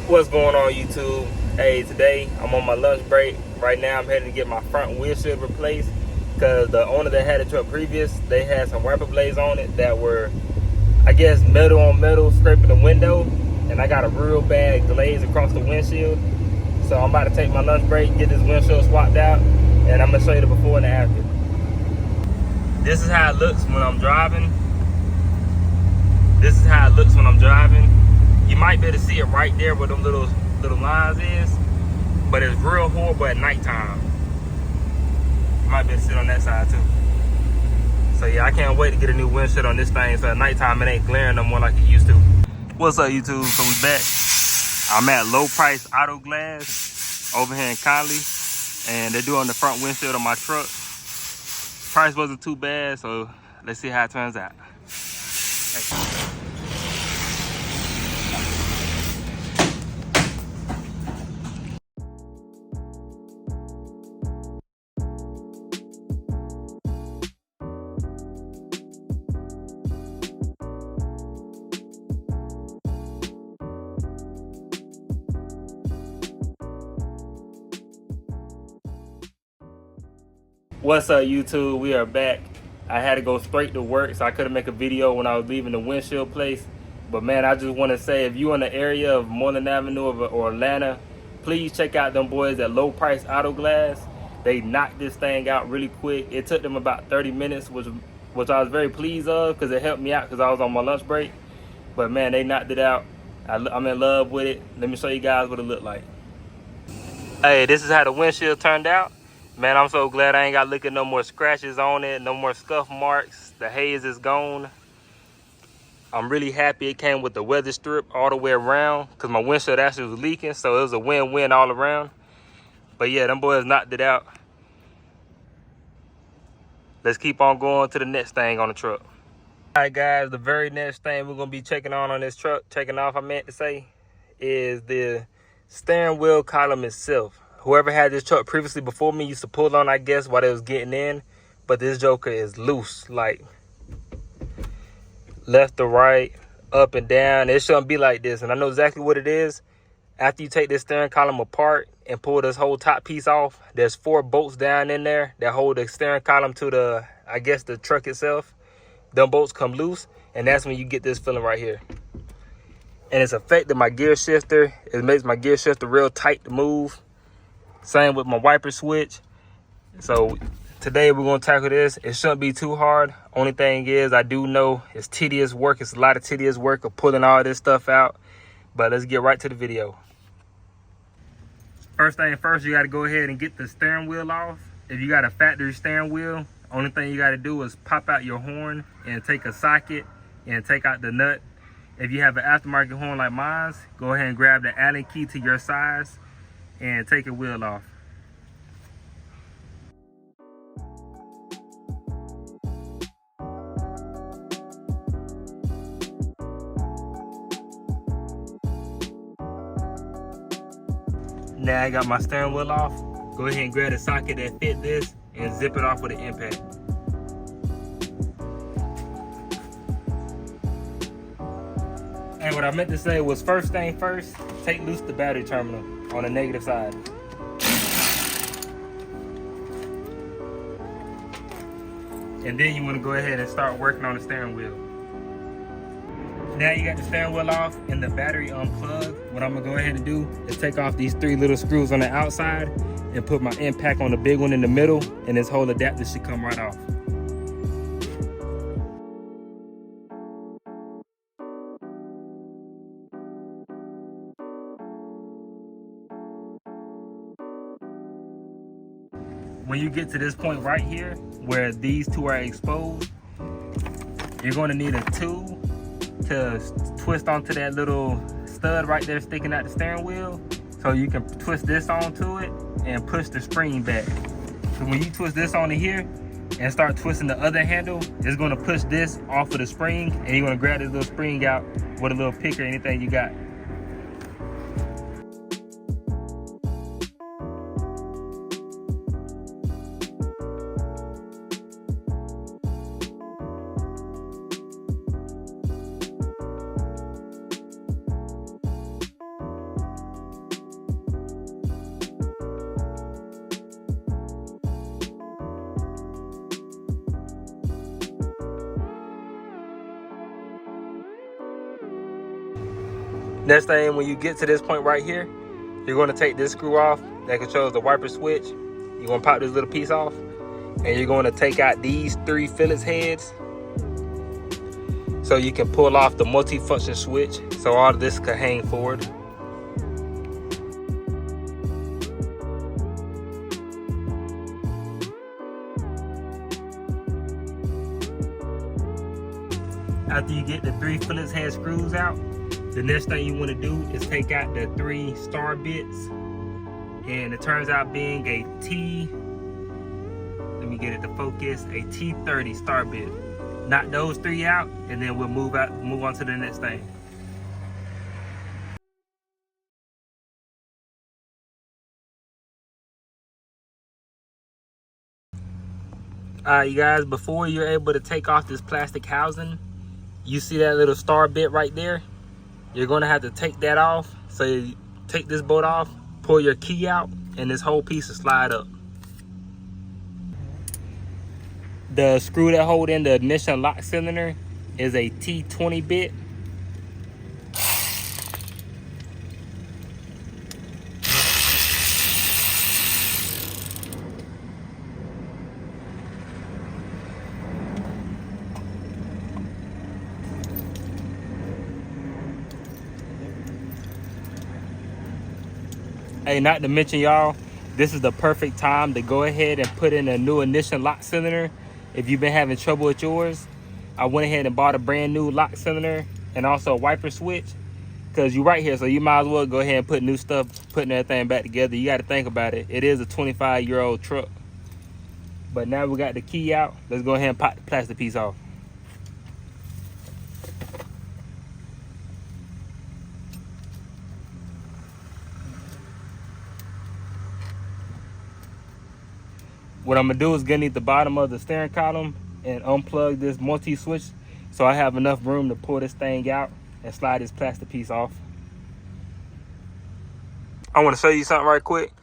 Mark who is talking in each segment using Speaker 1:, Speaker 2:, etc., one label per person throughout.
Speaker 1: What's going on, YouTube? Hey, today I'm on my lunch break. Right now I'm heading to get my front windshield replaced because the owner that had the truck previous, they had some wiper blades on it that were, I guess, metal on metal scraping the window, and I got a real bad glaze across the windshield. So I'm about to take my lunch break, get this windshield swapped out, and I'm gonna show you the before and the after. This is how it looks when I'm driving. This is how it looks when I'm driving. You might be able to see it right there where them little lines is, but it's real horrible at nighttime. You might be able to sit on that side too. So yeah, I can't wait to get a new windshield on this thing so at nighttime it ain't glaring no more like it used to. What's up, YouTube? So we back. I'm at Low Price Auto Glass over here in Conley, and they're doing the front windshield on my truck. Price wasn't too bad, so let's see how it turns out. Hey. What's up, YouTube? We are back. I had to go straight to work, so I couldn't make a video when I was leaving the windshield place. But man, I just want to say, if you're in the area of Moreland Avenue or Atlanta, please check out them boys at Low Price Auto Glass. They knocked this thing out really quick. It took them about 30 minutes, which I was very pleased of because it helped me out because I was on my lunch break. But man, they knocked it out. I'm in love with it. Let me show you guys what it looked like. Hey, this is how the windshield turned out. Man, I'm so glad I ain't got to look at no more scratches on it, no more scuff marks. The haze is gone. I'm really happy it came with the weather strip all the way around because my windshield actually was leaking, so it was a win-win all around. But yeah, them boys knocked it out. Let's keep on going to the next thing on the truck. All right, guys, the very next thing we're going to be checking on this truck, checking off, I meant to say, is the steering wheel column itself. Whoever had this truck previously before me used to pull on, I guess, while it was getting in. But this joker is loose, like left to right, up and down. It shouldn't be like this. And I know exactly what it is. After you take this steering column apart and pull this whole top piece off, there's 4 bolts down in there that hold the steering column to the, I guess, the truck itself. Them bolts come loose, and that's when you get this feeling right here. And it's affected my gear shifter. It makes my gear shifter real tight to move. Same with my wiper switch. So today we're going to tackle this. It shouldn't be too hard. Only thing is, I do know it's tedious work. It's a lot of tedious work of pulling all this stuff out. But let's get right to the video. First thing first, you got to go ahead and get the steering wheel off. If you got a factory steering wheel, only thing you got to do is pop out your horn and take a socket and take out the nut. If you have an aftermarket horn like mine, go ahead and grab the Allen key to your size and take your wheel off. Now I got my steering wheel off. Go ahead and grab the socket that fit this and zip it off with an impact. And what I meant to say was, first thing first, take loose the battery terminal on the negative side. And then you want to go ahead and start working on the steering wheel. Now you got the steering wheel off and the battery unplugged. What I'm gonna go ahead and do is take off these 3 little screws on the outside and put my impact on the big one in the middle, and this whole adapter should come right off. When you get to this point right here where these 2 are exposed, you're going to need a tool to twist onto that little stud right there sticking out the steering wheel, so you can twist this onto it and push the spring back. So when you twist this onto here and start twisting the other handle, it's going to push this off of the spring, and you're going to grab this little spring out with a little pick or anything you got. Next thing, when you get to this point right here, you're going to take this screw off that controls the wiper switch. You're going to pop this little piece off, and you're going to take out these 3 Phillips heads so you can pull off the multi-function switch so all of this can hang forward. After you get the 3 Phillips head screws out, the next thing you want to do is take out the 3 star bits, and it turns out being a let me get it to focus, a T30 star bit. Knock those 3 out, and then we'll move on to the next thing. Alright, you guys, before you're able to take off this plastic housing, you see that little star bit right there? You're gonna have to take that off. So you take this bolt off, pull your key out, and this whole piece will slide up. The screw that hold in the ignition lock cylinder is a T20 bit. Hey, not to mention, y'all, this is the perfect time to go ahead and put in a new ignition lock cylinder. If you've been having trouble with yours, I went ahead and bought a brand new lock cylinder and also a wiper switch, because you're right here, so you might as well go ahead and put new stuff, putting everything back together. You got to think about it. It is a 25-year-old truck. But now we got the key out. Let's go ahead and pop the plastic piece off. What I'm gonna do is get underneath the bottom of the steering column and unplug this multi-switch so I have enough room to pull this thing out and slide this plastic piece off. I want to show you something right quick.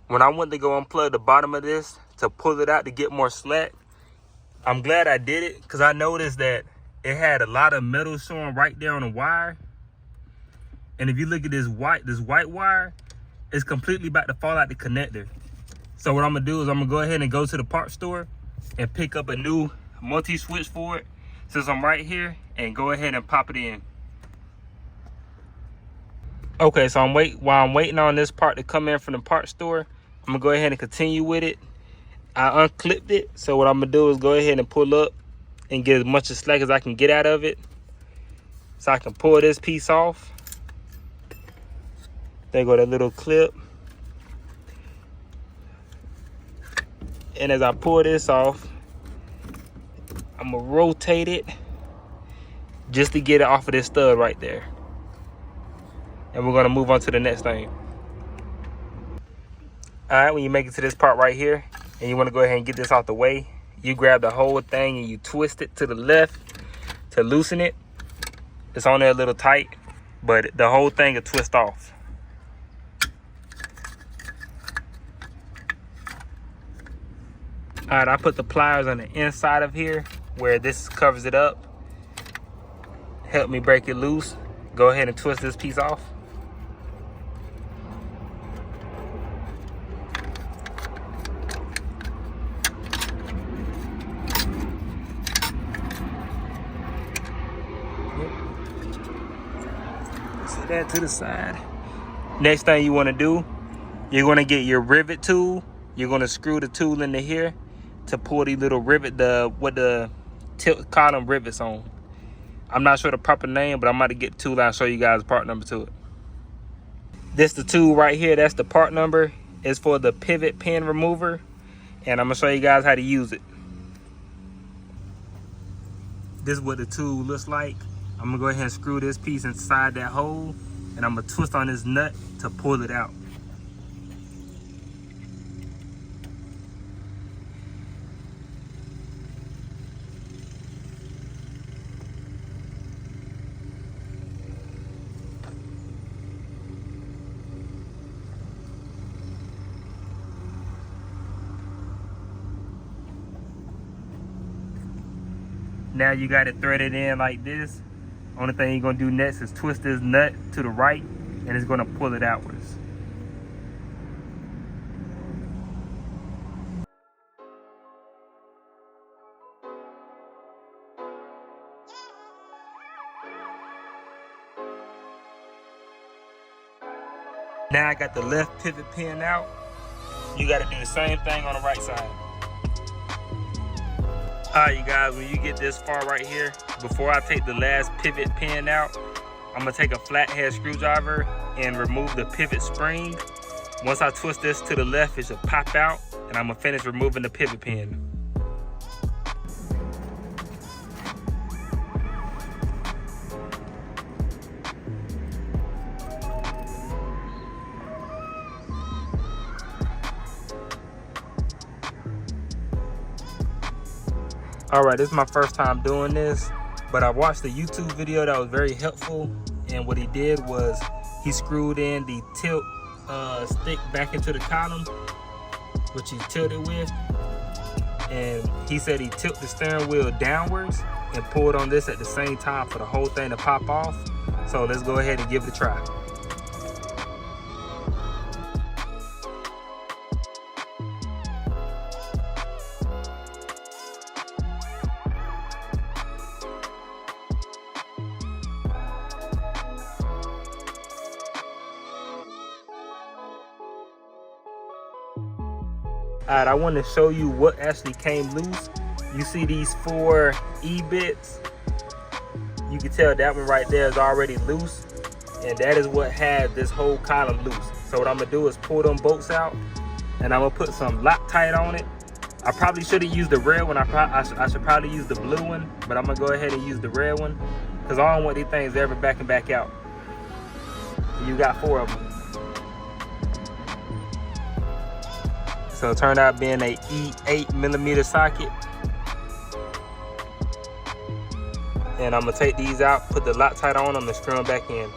Speaker 1: When I went to go unplug the bottom of this to pull it out to get more slack, I'm glad I did it, because I noticed that it had a lot of metal showing right there on the wire. And if you look at this white wire, it's completely about to fall out the connector. So what I'm gonna do is I'm gonna go ahead and go to the parts store and pick up a new multi-switch for it, since I'm right here, and go ahead and pop it in. Okay, so while I'm waiting on this part to come in from the parts store, I'm gonna go ahead and continue with it. I unclipped it, so what I'm gonna do is go ahead and pull up and get as much slack as I can get out of it, so I can pull this piece off. There go that little clip. And as I pull this off, I'm gonna rotate it just to get it off of this stud right there. And we're gonna move on to the next thing. All right, when you make it to this part right here, and you wanna go ahead and get this out the way, you grab the whole thing and you twist it to the left to loosen it. It's on there a little tight, but the whole thing will twist off. All right, I put the pliers on the inside of here where this covers it up. Help me break it loose. Go ahead and twist this piece off. Set that to the side. Next thing you want to do, you're going to get your rivet tool. You're going to screw the tool into here to pull the little rivet, what the tilt column rivets on. I'm not sure the proper name, but I'm about to get the tool out and show you guys the part number to it. This the tool right here. That's the part number. It's for the pivot pin remover, and I'm gonna show you guys how to use it. This is what the tool looks like. I'm gonna go ahead and screw this piece inside that hole, and I'm gonna twist on this nut to pull it out. Now you got it threaded in like this. Only thing you're gonna do next is twist this nut to the right and it's gonna pull it outwards. Now I got the left pivot pin out. You gotta do the same thing on the right side. Alright, you guys, when you get this far right here, before I take the last pivot pin out, I'm gonna take a flathead screwdriver and remove the pivot spring. Once I twist this to the left, it should pop out, and I'm gonna finish removing the pivot pin. All right, this is my first time doing this, but I watched a YouTube video that was very helpful, and what he did was he screwed in the tilt stick back into the column, which he tilted with, and he said he tilted the steering wheel downwards and pulled on this at the same time for the whole thing to pop off. So let's go ahead and give it a try. Alright, I want to show you what actually came loose. You see these 4 E-bits? You can tell that one right there is already loose, and that is what had this whole column loose. So what I'm going to do is pull them bolts out, and I'm going to put some Loctite on it. I probably should have used the red one. I should probably use the blue one, but I'm going to go ahead and use the red one, because I don't want these things ever back and back out. You got 4 of them. So it turned out being a E8mm socket. And I'm gonna take these out, put the Loctite on them, and screw them back in.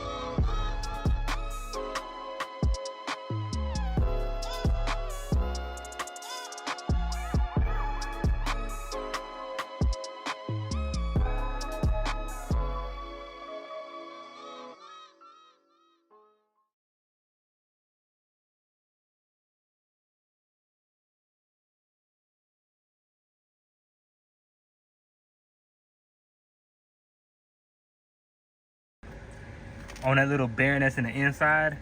Speaker 1: On that little bearing that's in the inside,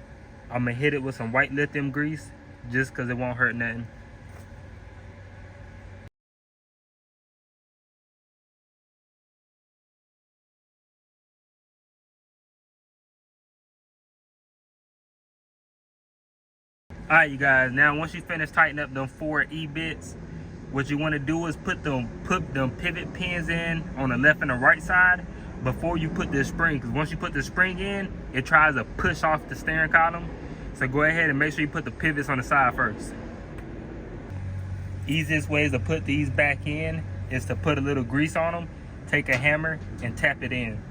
Speaker 1: I'm gonna hit it with some white lithium grease just because it won't hurt nothing. Alright, you guys, now once you finish tightening up them 4 E-bits, what you want to do is put them pivot pins in on the left and the right side before you put this spring, because once you put the spring in, it tries to push off the steering column. So go ahead and make sure you put the pivots on the side first. Easiest ways to put these back in is to put a little grease on them, take a hammer and tap it in.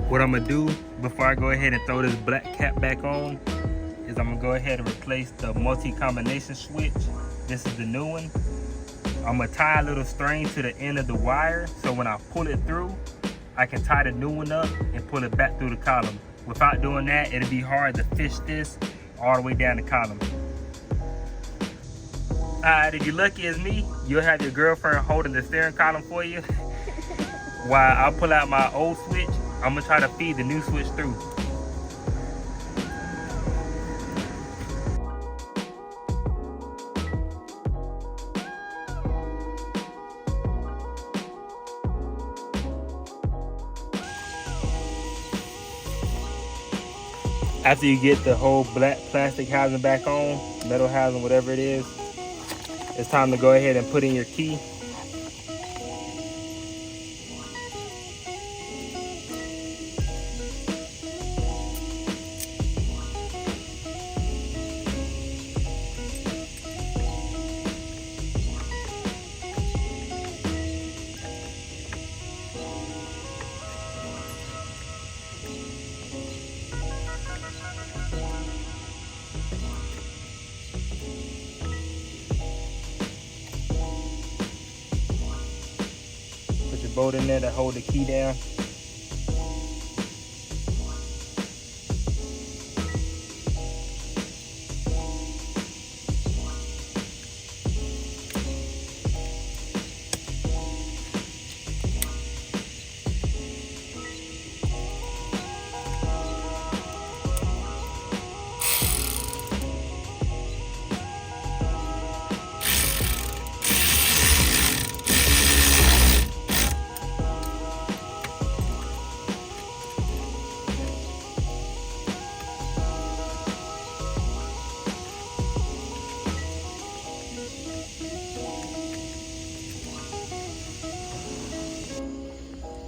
Speaker 1: What I'm gonna do before I go ahead and throw this black cap back on is I'm gonna go ahead and replace the multi-combination switch. This is the new one. I'm gonna tie a little string to the end of the wire, so when I pull it through, I can tie the new one up and pull it back through the column. Without doing that, it'll be hard to fish this all the way down the column. Alright, if you're lucky as me, you'll have your girlfriend holding the steering column for you while I pull out my old switch. I'm gonna try to feed the new switch through. After you get the whole black plastic housing back on, metal housing, whatever it is, it's time to go ahead and put in your key. bolt in there to hold the key down.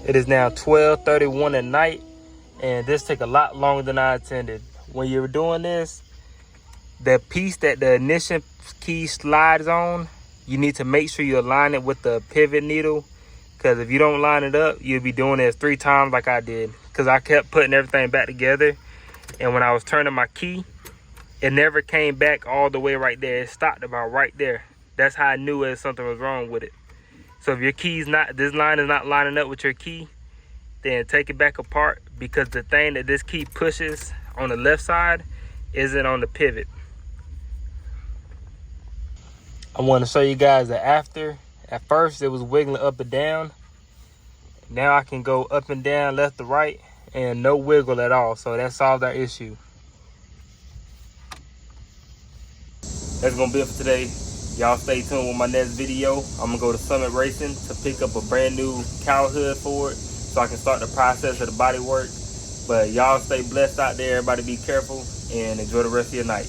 Speaker 1: It is now 12:31 at night, and this took a lot longer than I intended. When you're doing this, the piece that the ignition key slides on, you need to make sure you align it with the pivot needle, because if you don't line it up, you'll be doing this 3 times like I did, because I kept putting everything back together, and when I was turning my key, it never came back all the way right there. It stopped about right there. That's how I knew something was wrong with it. So if your key's not, this line is not lining up with your key, then take it back apart, because the thing that this key pushes on the left side isn't on the pivot. I want to show you guys the after. At first it was wiggling up and down. Now I can go up and down, left to right, and no wiggle at all. So that solved our issue. That's gonna be it for today. Y'all stay tuned with my next video. I'm gonna go to Summit Racing to pick up a brand new cowl hood for it, so I can start the process of the body work. But y'all stay blessed out there. Everybody be careful and enjoy the rest of your night.